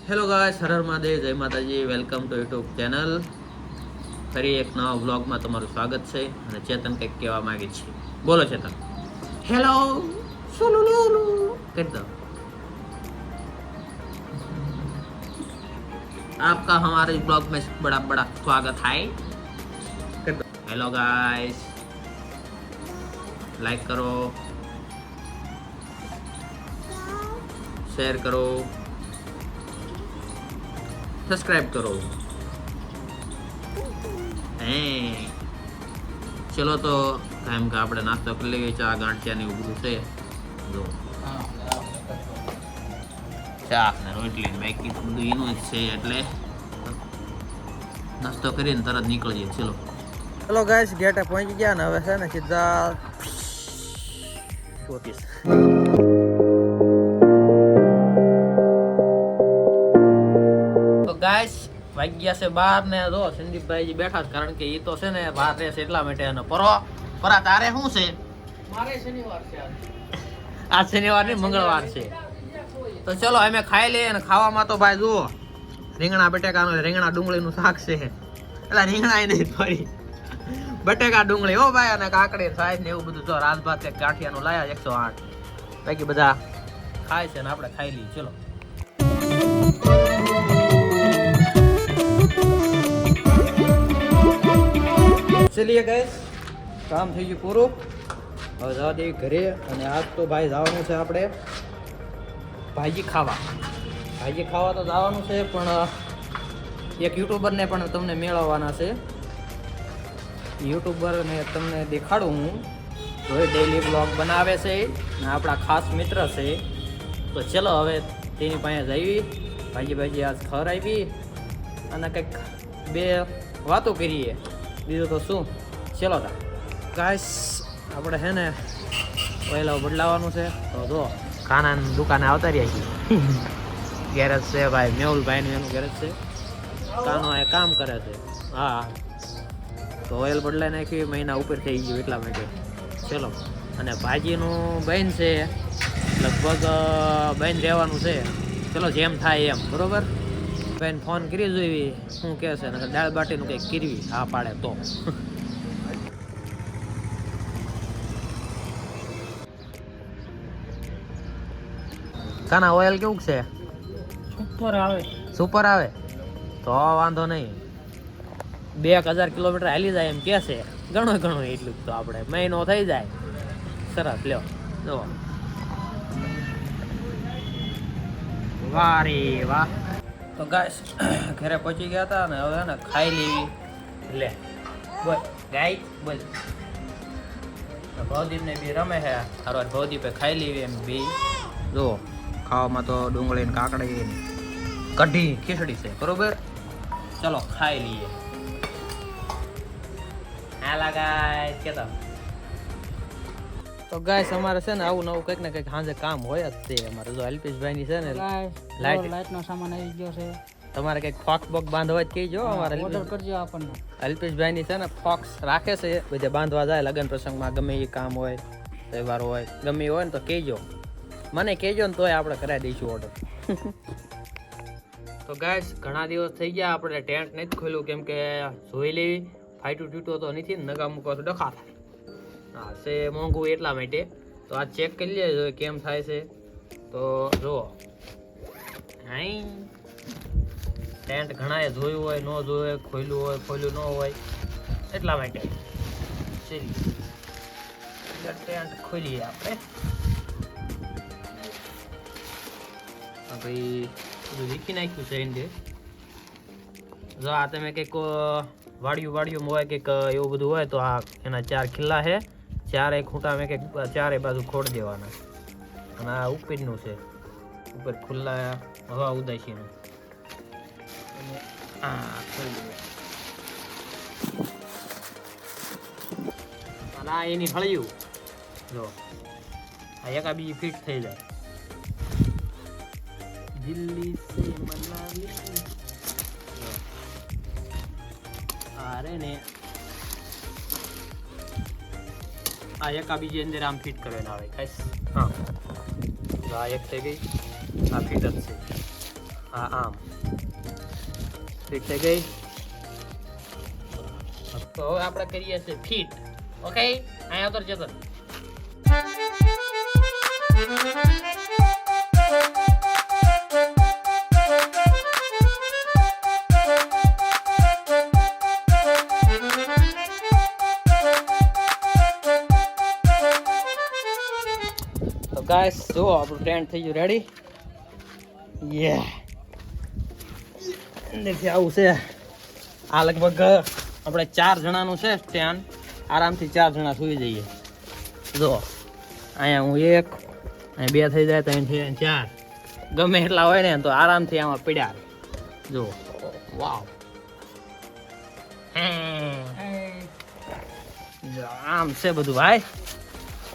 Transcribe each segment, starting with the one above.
Hello guys, Har Har Mahadev, જય માતાજી, welcome to YouTube channel. ફરી એક નવા વ્લોગમાં તમારું સ્વાગત છે. અને ચેતન કંઈક કહેવા માંગે છે. બોલો ચેતન. હેલો સુલુલુલુ કરી દો. आपका हमारे ब्लॉग में बड़ा बड़ा स्वागत है. कर दो. हेलो गाइस, लाइक करो, शेयर करो, सब्सक्राइब करो. चलो तो टाइम का આપણે નાસ્તો કરી લઈએ. ચા ગાંઠિયાની ઉભરું છે જો, ચા ને રોટલી ને બાકી બધું એનું જ છે, એટલે નાસ્તો કરીને તરત નીકળી જઈએ. ચલો ચલો ગાઈસ, ગેટે પહોંચી ગયા ને હવે છે ને સીધા ઓફિસ. તો ગાઈસ વાગ્યા છે 12 ને જો સંદીપભાઈ બેઠા છે, કારણ કે એ તો છે ને બહાર રહેશે એટલા માટે. અને પરા તારે શું છે? મારે શનિવાર છે આજ શનિવાર નહીં, મંગળવાર છે. તો ચલો અમે ખાઈ લઈએ. અને ખાવામાં તો ભાઈ જુઓ, રીંગણા બટેકાનું, રીંગણા ડુંગળીનું શાક છે. એટલે રીંગણા નહીં, સોરી, બટેકા ડુંગળી હો ભાઈ. અને કાકડી સાઈઝ ને એવું બધું. જો રાત ભાત કે ગાંઠિયાનું લાયા 108. બાકી બધા ખાય છે ને આપણે ખાઈ લઈએ. ચલો ચલીએ ગાઈસ, કામ થઈ ગયું પૂરું. હવે જવા દેવી ઘરે. અને આજ તો ભાઈ જવાનું છે આપણે ભાજી ખાવા. ભાજી ખાવા તો જવાનું છે, પણ એક યુટ્યુબરને પણ તમને મેળવવાના છે. યુટ્યુબરને તમને દેખાડું હું. તો એ ડેઈલી બ્લોગ બનાવે છે ને આપણા ખાસ મિત્ર છે. તો ચલો હવે તેની પાસે જઈએ, ભાજી આજ ખવડાવી અને કંઈક બે વાતો કરીએ. બીજું તો શું. ચલો તા ગાઈસ, આપણે છે ને ઓઇલ બદલાવાનું છે. તો જો કાનાની દુકાને આવતા રહ્યા છીએ. ગેરેજ છે ભાઈ, મેહુલભાઈનું એનું ગેરેજ છે. કાનો એ કામ કરે છે. હા, તો ઓઇલ બદલાઈ નાખ્યું, મહિના ઉપર થઈ ગયું એટલા માટે. ચલો, અને ભાજીનું બન છે, લગભગ બન રહેવાનું છે. ચલો જેમ થાય એમ, બરોબર. બેન ફોન કરી જોઈ શું કહે છે, ને દાળ બાટીનું કંઈક કરવી. હા પાડે તો. કાના ઓઇલ કેવું છે? સુપર આવે તો વાંધો નહીં. 1000 કિલોમીટર હાલી જાય એમ કે છે. ઘણું એટલું તો આપણે મહિનો થઈ જાય. સરસ, લ્યો જો. વાહ રે વાહ. તો ગાઈસ ઘરે પહોંચી ગયા હતા ને હવે ને ખાઈ લેવી. લે બોલ ગાય બોલ. ભવદીપ ને બી રમે છે હારવાર. ભવદીપે ખાઈ લેવી એમ બી. જો ખાવામાં તો ડુંગળી ને કાકડી કઢી ખીચડી છે, બરોબર. ચલો ખાઈ લઈએ. હાલા ગાઈસ કેતા. તો ગાઈસ અમારે છે ને આવું નવું કંઈક ને કંઈક સાંજે કામ હોય જ છે અમારે. જો અલ્પેશભાઈ ની છે ને લાઈટ નો સામાન આવી ગયો છે. તમારે કંઈક ફોક્સ બોક્સ બાંધવા જ કહેજો. અમારે ઓર્ડર કરજો આપણને. અલ્પેશભાઈ ની છે ને ફોક્સ રાખે છે, બધે બાંધવા જાય લગ્ન પ્રસંગમાં. ગમે એ કામ હોય, તહેવાર હોય, ગમે એ હોય ને તો કહેજો, મને કહેજો ને તોય આપણે કરાવી દઈશું ઓર્ડર. તો ગાઈસ ઘણા દિવસ થઈ ગયા આપણે ટેન્ટ નથી ખોલ્યું, કેમ કે જોઈ લેવી ફાઈટું તૂટો તો નથી, નગા મૂકો તો ડખા થાય. હા છે મોંઘું એટલા માટે. તો આ ચેક કરી લેજો કેમ થાય છે. તો જુઓ, હાઈ ટેન્ટ ઘણાએ જોયું હોય, ન જોયું હોય, ખોલ્યું ન હોય, એટલા માટે. ચલીએ ટેન્ટ ખોલીએ આપણે. ભાઈ બધું લીખી નાખ્યું છે એને. જો આ તમે કંઈક વાડિયું હોય કંઈક એવું બધું હોય તો આ એના 4 ખિલ્લા છે. 4 ખૂંટા મેં કંઈક 4 બાજુ ખોડ દેવાના. અને આ ઉપરનું છે, ઉપર ખુલ્લા હવા ઉદાસીનું. અને આ એની હળિયું જો, આ એકા બીજી ફિટ થઈ જાય. દિલ્હી સે મનાલી અરે ને આ એકા બીજી અંદર આમ ફિટ કરવાના આવે. હા, આ એક થઈ ગઈ, આ ફિટ જ છે. હા આમ ફિટ થઈ ગઈ. તો હવે આપણે કરીએ છીએ ફિટ. ઓકે અહીંયા ઉતર જતો. તો ગાઈસ જો આપણું ટેન્ટ થઈ ગયું રેડી. યે દેખી આવું છે. આ લગભગ આપણે 4 જણાનું છે સ્ટેન્ડ. આરામથી 4 જણા સુઈ જઈએ. જો અહીંયા હું 1, અહીંયા 2 થઈ જાય, 3 થઈ જાય, 4 ગમે એટલા હોય ને તો આરામથી આમાં પડ્યા રહે. જો વાવ આમ છે બધું ભાઈ.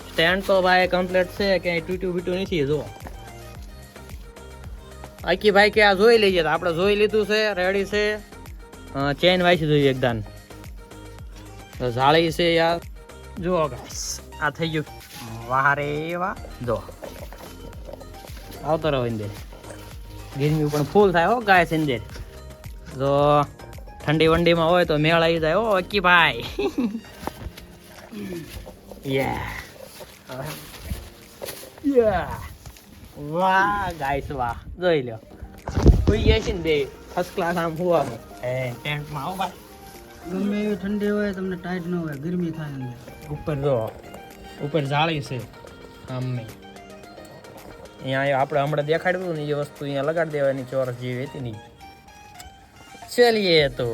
સ્ટેન્ડ તો ભાઈ કમ્પ્લીટ છે, ક્યાંય તૂટ્યું બીટું નથી. જો આખી ભાઈ કે આ જોઈ લઈએ. તો આપણે જોઈ લીધું છે, રેડી છે. ચેન વાંચી જોઈએ એકદમ. તો જાળી છે યાર. જુઓ ગાઈસ આ થઈ ગયું. વાહ રે વાહ. જો આવતો રહો અંદર. ગરમી પણ ફૂલ થાય હો ગાઈસ અંદર. જો ઠંડી વંડીમાં હોય તો મેળ આવી જાય હો અક્કી ભાઈ. વાહ ગાઈસ વાહ. જોઈ લો કોઈ ગયા છે ને બે ફર્સ્ટ ક્લાસ આમ હોવાનું. ટેન્ટમાં આવો ભાઈ. ગમે એવી ઠંડી હોય તમને ટાઈટ ન હોય, ગરમી થાય અંદર. ઉપર જો ઉપર જાળી છે આમ નહીં. અહીંયા આપણે હમણાં દેખાડ્યું ને એ વસ્તુ અહીંયા લગાડી દેવાની ચોરસ જેવી હતી નહીં. ચલીએ તો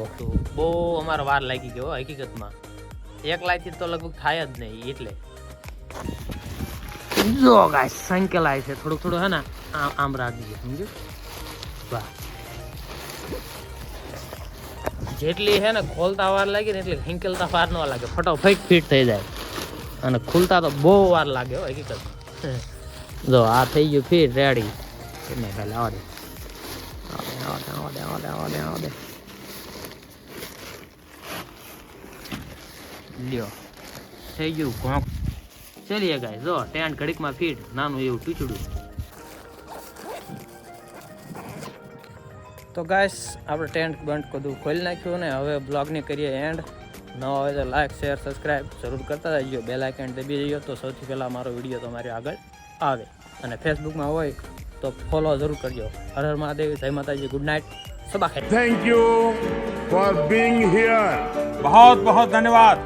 બહુ અમારે વાર લાગી ગયો હકીકતમાં. 1 લાખથી તો લગભગ થાય જ નહીં. એટલે જો ગાઈસ સંકેલાય છે થોડું થોડું હે ને આમ રાખજો સમજ્યું. વાહ જેટલી છે ને ખોલતા વાર લાગે ને એટલે હિંકેલતા વાર ન લાગે. ફટોફટ ફિટ થઈ જાય. અને ખુલતા તો બહુ વાર લાગે હો હકીકત. જો આ થઈ ગયું ફિટ રેડી. એને પહેલા આવડે લ્યો થઈ ગયું ઘોંક. ચલીએ ગાઈસ જો ટેન્ટ ઘડીકમાં ફિટ. નાનું એવું ટૂચડું. તો ગાઈસ આપણે ટેન્ટ બંધ બધું ખોલી નાખ્યું ને હવે બ્લોગની કરીએ એન્ડ. ન હોય તો લાઈક શેર સબસ્ક્રાઈબ જરૂર કરતા જજો. બેલ આઇકન દબી દઈએ તો સૌથી પહેલાં મારો વિડીયો તમારી આગળ આવે. અને ફેસબુકમાં હોય તો ફોલો જરૂર કરજો. હર હર મહાદેવ. જય માતાજી. Good night. Saba Kher. Thank you for being here. बहुत बहुत धन्यवाद.